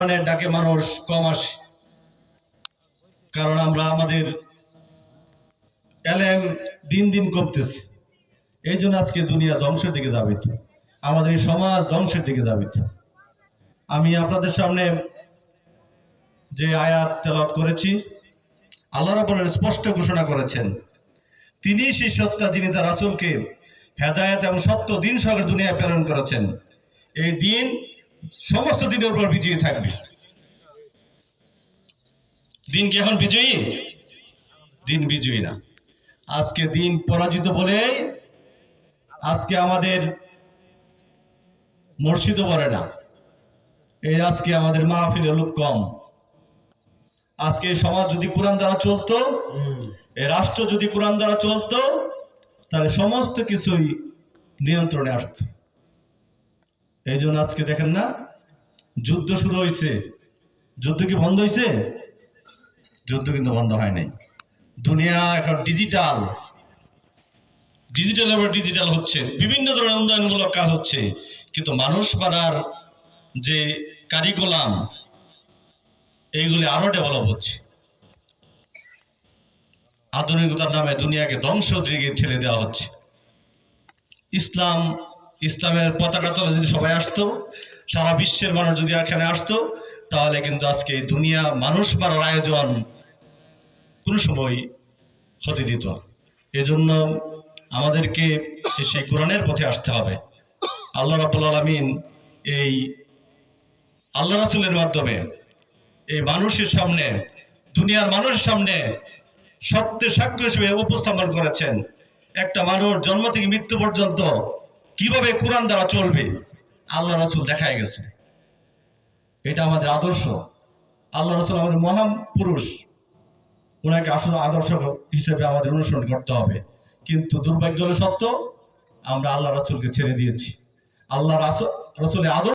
ডাকে মানুষ কম আসে, কারণ আমরা আমাদের এলেম দিন দিন কমতেছে। এই জন্য আজকে দুনিয়া ধ্বংসের দিকে যাবে, আমাদের এই সমাজ ধ্বংসের দিকে যাবে। আমি আপনাদের সামনে যে আয়াত তেলাওয়াত করেছি, আল্লাহ রাব্বুল আলামিন স্পষ্ট ঘোষণা করেছেন তিনি সেই সত্তা যিনি তার রাসূলকে হেদায়েত এবং সত্য দিন সহ দুনিয়ায় প্রেরণ করেছেন। এই দিন সমস্ত দিনের উপর বিজয়ী থাকবে। দিন কি এখন বিজয়ী? দিন বিজয়ী না, আজকে দিন পরাজিত বলে আজকে আমাদের মসজিদও পড়ে না, এই আজকে আমাদের মাহফিলে লোক কম। আজকে সমাজ যদি কোরআন দ্বারা চলতো, এই রাষ্ট্র যদি কোরআন দ্বারা চলতো, তাহলে সমস্ত কিছুই নিয়ন্ত্রণে আসতো। এই জন্য আজকে দেখেন না, যুদ্ধ শুরু হয়েছে, যুদ্ধ কি বন্ধ হয়েছে? যুদ্ধ কিন্তু বন্ধ হয় নাই। দুনিয়া এখন ডিজিটাল ডিজিটাল হচ্ছে, বিভিন্ন ধরনের উন্নয়নমূলক কাজ হচ্ছে, কিন্তু মানুষ মারার যে কারিকুলাম এইগুলি আরো ডেভেলপ হচ্ছে। আধুনিকতার নামে দুনিয়াকে ধ্বংস দিকে ঠেলে দেওয়া হচ্ছে। ইসলামের পতাকা তলে যদি সবাই আসতো, সারা বিশ্বের মানুষ যদি এখানে আসতো, তাহলে কিন্তু আজকে দুনিয়া মানুষ মারার আয়োজন কোনো সময় হতে দিত। এজন্য আমাদেরকে সেই কোরআনের পথে আসতে হবে। আল্লাহ রাব্বুল আলামিন এই আল্লাহ রাসূলের মাধ্যমে এই মানুষের সামনে, দুনিয়ার মানুষের সামনে সত্যের সাক্ষ্য হিসেবে উপস্থাপন করেছেন একটা মানুষ জন্ম থেকে মৃত্যু পর্যন্ত কিভাবে কোরআন দ্বারা চলবে আল্লাহ রাসূল দেখায় গেছে। এটা আমাদের আদর্শ। আল্লাহ রাসূল আমাদের মহান পুরুষ, ওনাকে আসলে আদর্শ হিসেবে আমাদের অনুসরণ করতে হবে। কিন্তু দুর্ভাগ্য হলো সত্য, আমরা আল্লাহ রাসূলকে ছেড়ে দিয়েছি। আল্লাহ রাসূলের আদর্শ